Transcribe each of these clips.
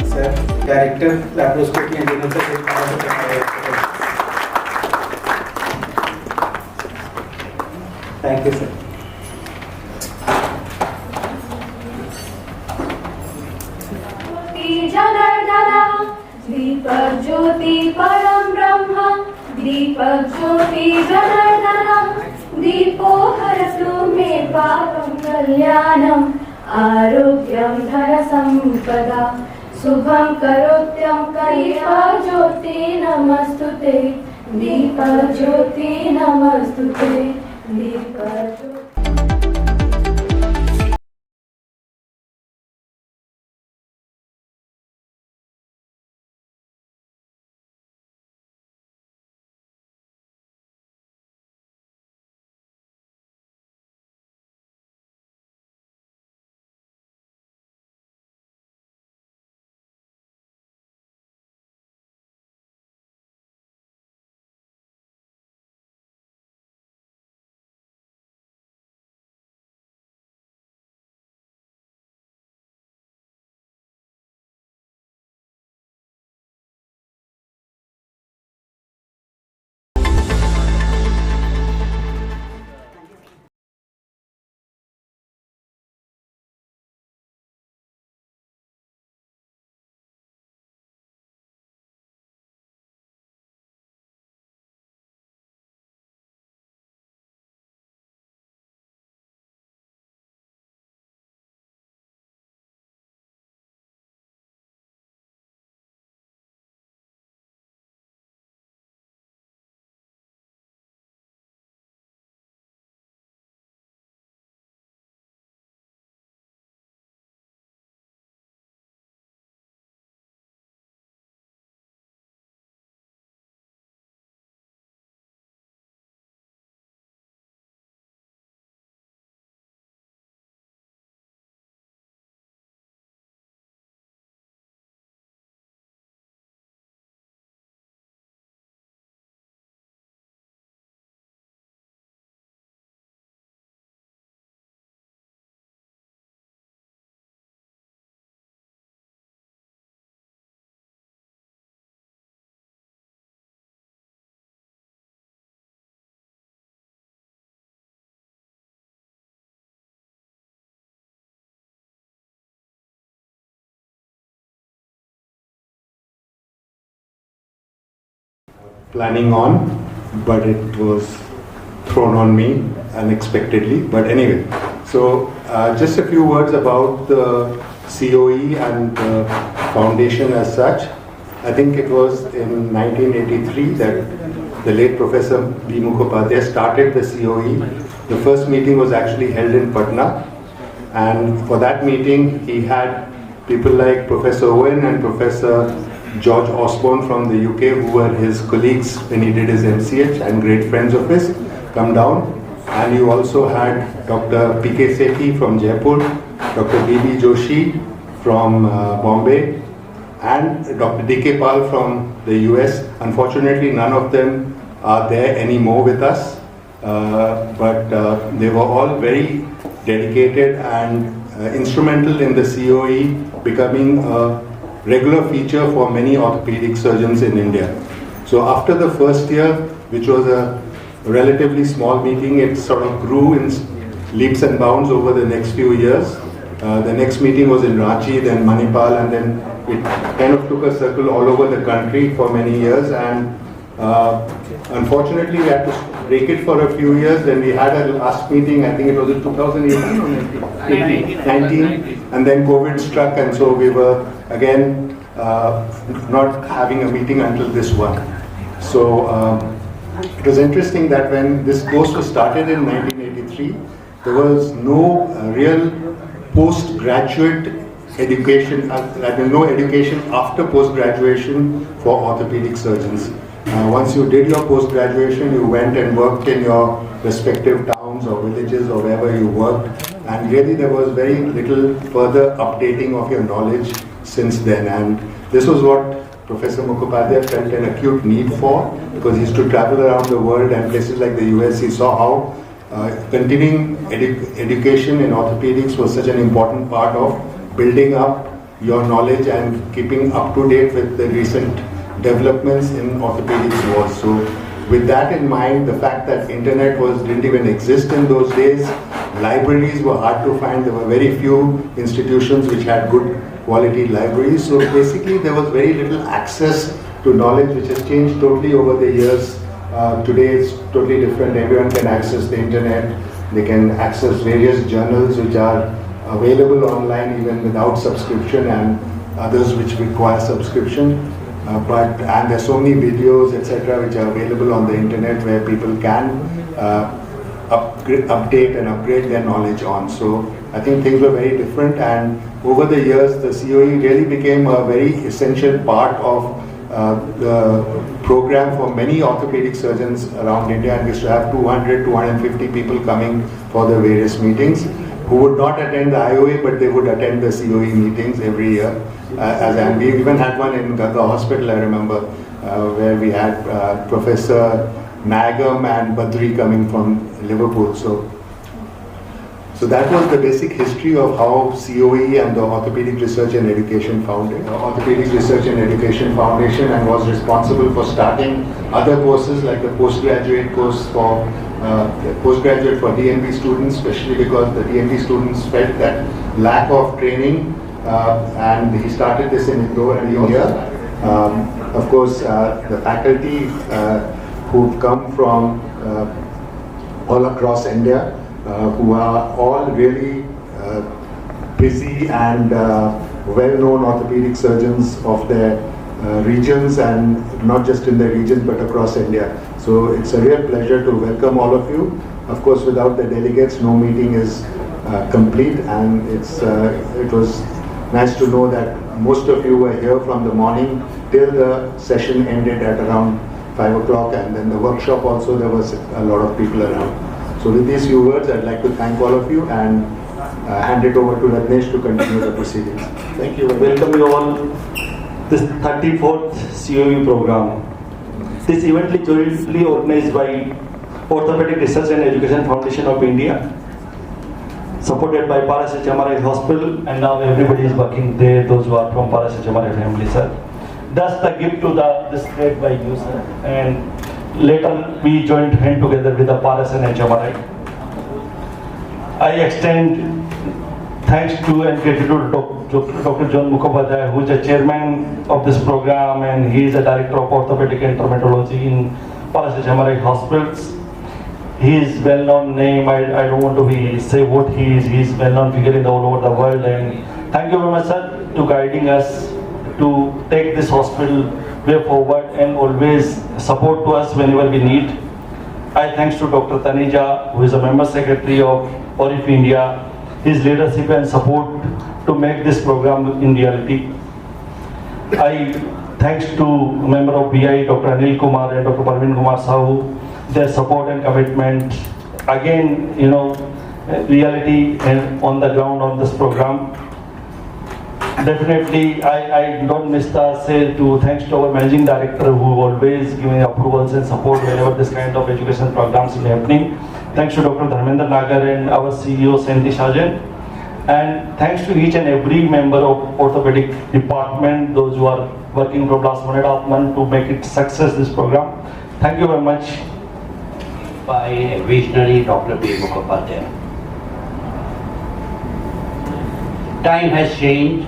Sir, Director, Laparoscopy and Renal Surgery. Thank you, sir. दीपक ज्योति परम ब्रह्म, दीपक ज्योति जनार्दन, दीपो हरतु मे पापं कल्याणम्, आरोग्यं धन संपदा, शुभं करोत्यं दीपक ज्योति नमस्तुते, दीपक ज्योति नमस्तुते, दीपक ज्योति। Planning on, but it was thrown on me unexpectedly. But anyway, so just a few words about the COE and the foundation as such. I think it was in 1983 that the late Professor B. Mukhopadhyay started the COE. The first meeting was actually held in Patna, and for that meeting he had people like Professor Owen and Professor George Osborne from the UK, who were his colleagues when he did his MCH and great friends of his, come down. And you also had Dr. P.K. Sethi from Jaipur, Dr. B.B. Joshi from Bombay, and Dr. D.K. Pal from the US. Unfortunately, none of them are there anymore with us, but they were all very dedicated and instrumental in the COE becoming a regular feature for many orthopedic surgeons in India. So after the first year, which was a relatively small meeting, it sort of grew in leaps and bounds over the next few years. The next meeting was in Ranchi, then Manipal, and then it kind of took a circle all over the country for many years. And unfortunately, we had to break it for a few years. Then we had a last meeting, I think it was in 2018 or 19, and then COVID struck, and so we were again not having a meeting until this one. So it was interesting that when this course was started in 1983, there was no real postgraduate education, no education after post-graduation for orthopedic surgeons. Once you did your post-graduation, you went and worked in your respective towns or villages or wherever you worked, and really there was very little further updating of your knowledge since then. And this was what Professor Mukhopadhyay felt an acute need for, because he used to travel around the world, and places like the US, he saw how continuing education in orthopedics was such an important part of building up your knowledge and keeping up to date with the recent developments in orthopedics was. So with that in mind, the fact that internet didn't even exist in those days, libraries were hard to find, there were very few institutions which had good quality libraries. So basically there was very little access to knowledge, which has changed totally over the years. Today it's totally different. Everyone can access the internet. They can access various journals which are available online even without subscription, and others which require subscription. And there's so many videos, etc., which are available on the internet where people can update and upgrade their knowledge on. So I think things were very different, and over the years the COE really became a very essential part of the program for many orthopedic surgeons around India, and we used to have 200-250 people coming for the various meetings, who would not attend the IOA, but they would attend the COE meetings every year. And we even had one in the hospital, I remember, where we had Professor Nagam and Badri coming from Liverpool. So that was the basic history of how COE and the Orthopedic Research and Education Foundation, and was responsible for starting other courses like the postgraduate course for postgraduate for DNB students, especially because the DNB students felt that lack of training, and he started this in Indore and India. Of course, the faculty who've come from all across India, who are all really busy and well-known orthopedic surgeons of their regions, and not just in the regions but across India. So it's a real pleasure to welcome all of you. Of course, without the delegates, no meeting is complete, and it was nice to know that most of you were here from the morning till the session ended at around 5 o'clock, and then the workshop also, there was a lot of people around. So with these few words, I'd like to thank all of you and hand it over to Ratnesh to continue the proceedings. Thank you. Welcome you all this 34th COE program. This event is jointly organized by Orthopedic Research and Education Foundation of India, supported by Paras HMRI Hospital, and now everybody is working there, those who are from Paras HMRI family, sir. That's the gift to this grade by you, sir. And later we joined hand together with the Paras and HMRI. I extend thanks to and gratitude to Dr. John Mukhopadhyay, who is the chairman of this program, and he is a director of orthopedic and traumatology in Paras HMRI hospitals. He is well-known name. I don't want to say what he is. He is well-known figure in all over the world. And thank you very much, sir, to guiding us to take this hospital way forward and always support to us whenever we need. I thanks to Dr. Taneja, who is a member secretary of OARIF India, his leadership and support to make this program in reality. I thanks to member of BI, Dr. Anil Kumar and Dr. Parveen Kumar Sahu, their support and commitment. Again, reality and on the ground on this program. Definitely, I don't miss the say to thanks to our managing director who always giving approvals and support whenever this kind of education programs is happening. Thanks to Dr. Dharmendra Nagar and our CEO Santi Shajan. And thanks to each and every member of orthopedic department, those who are working from last 1.5 months to make it success this program. Thank you very much. By a visionary Dr. B. Mukhopadhyay. Time has changed.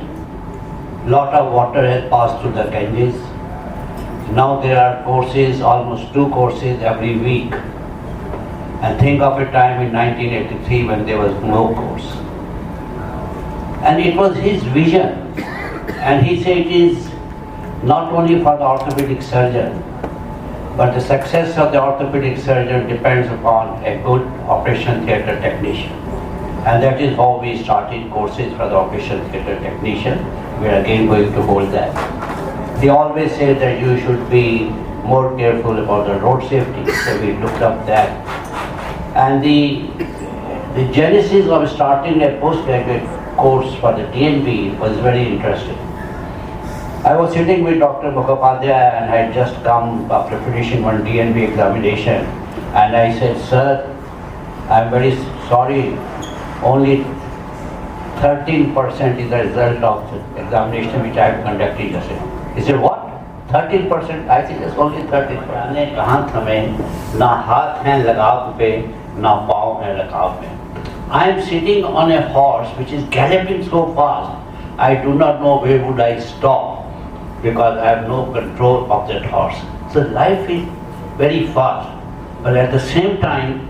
Lot of water has passed through the Ganges. Now there are courses, almost 2 courses every week. And think of a time in 1983 when there was no course. And it was his vision. And he said it is not only for the orthopedic surgeon, but the success of the orthopedic surgeon depends upon a good operation theatre technician. And that is how we started courses for the operation theatre technician. We are again going to hold that. They always say that you should be more careful about the road safety, so we looked up that. And the genesis of starting a postgraduate course for the DNB was very interesting. I was sitting with Dr. Mukhopadhyay and I had just come after finishing one DNB examination, and I said, "Sir, I am very sorry, only 13% is the result of the examination which I have conducted yesterday." He said, "What? 13%? I think it's only 13%. ने कहाँ थमे, ना हाथ हैं लगाव पे, ना पाँव हैं लगाव में. I am sitting on a horse which is galloping so fast. I do not know where would I stop because I have no control of that horse. So life is very fast, but at the same time,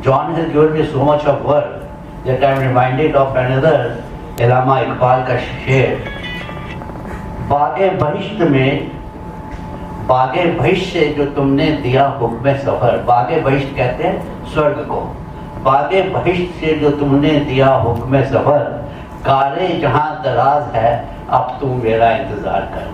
John has given me so much of work that I am reminded of another Allama Iqbal का शेर. बागे बहिश्त में, बागे बहिश्त से जो तुमने दिया हुक्म सफर, बागे बहिश्त कहते हैं स्वर्ग को, बागे बहिश्त से जो तुमने दिया हुक्म सफर, कारे जहाँ दराज है अब तू मेरा इंतजार कर.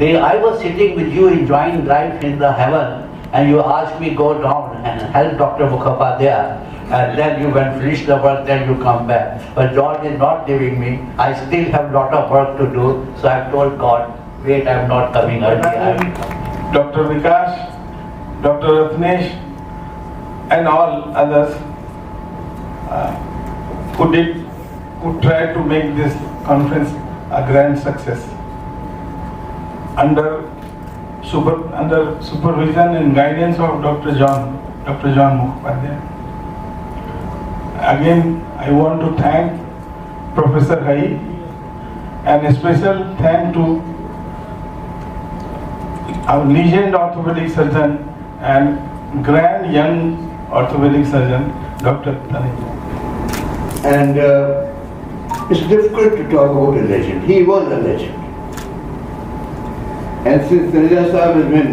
I was sitting with you enjoying life in the heaven, and you asked me go down and help Dr. Mukhopadhyay, and then you went finish the work, then you come back. But God is not giving me. I still have lot of work to do, so I've told God, wait, I'm not coming early. Dr. Vikas, Dr. Ratnesh, and all others who tried to make this conference a grand success. Under supervision and guidance of Dr. John Mukhopadhyay. Again, I want to thank Professor Hai, and a special thank to our legend orthopedic surgeon and grand young orthopedic surgeon, Dr. Tanay. And it's difficult to talk about a legend. He was a legend. And since Taneja Sahib has been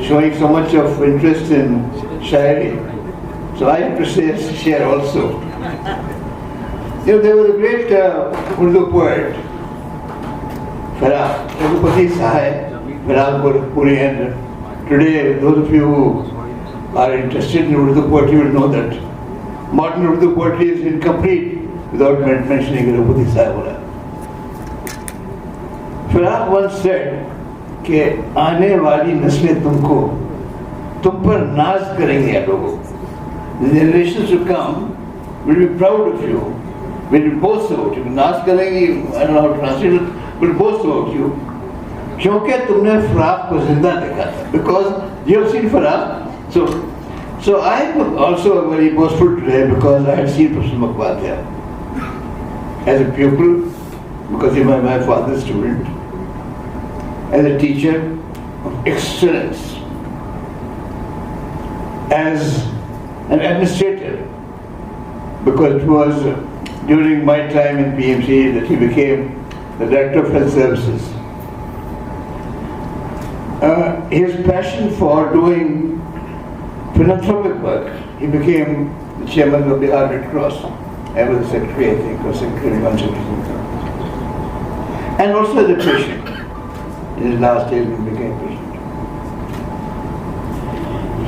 showing so much of interest in Shairi, so I have to share also. There was a great Urdu poet, Farah, Raghupati Sahib, Farah Puri, and today those of you who are interested in Urdu poetry will know that modern Urdu poetry is incomplete without mentioning Raghupati Sahib. Farah once said कि आने वाली नस्लें तुम पर नाज करेंगे आप लोगों. The generations to come will be proud of you, will boast about you. नाज करेंगे, I don't know how to translate it, will boast about you. क्योंकि तुमने फराक को जिंदा देखा था. Because you have seen Farah. So I am also very boastful today because I had seen Professor Mukhopadhyay as a pupil, because he was my father's student, as a teacher of excellence, as an administrator, because it was during my time in PMC that he became the Director of Health Services. His passion for doing philanthropic work, he became the chairman of the Red Cross. I was the secretary, I think, or secretary, and also as a patient. in his last days when he became president.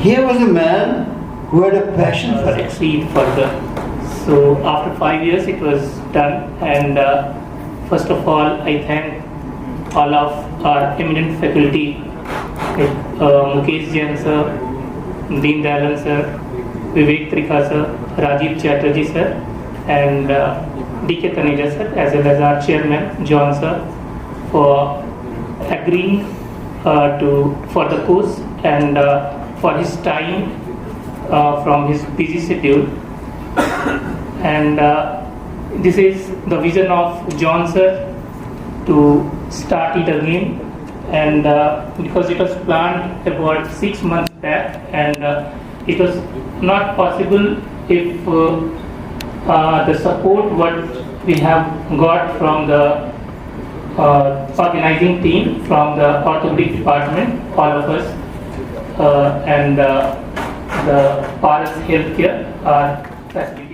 Here was a man who had a passion for it. Succeed further. So after 5 years it was done, and first of all I thank all of our eminent faculty, like Mukesh Jain sir, Deen Dayalan sir, Vivek Trikha sir, Rajiv Chatterjee sir, and D.K. Taneja sir, as well as our chairman John sir, for agreeing for the course and for his time from his busy schedule. And this is the vision of John sir to start it again, and because it was planned about 6 months back, and it was not possible if the support what we have got from the organizing team, from the orthopedic department, all of us, and the Paras Healthcare, our facility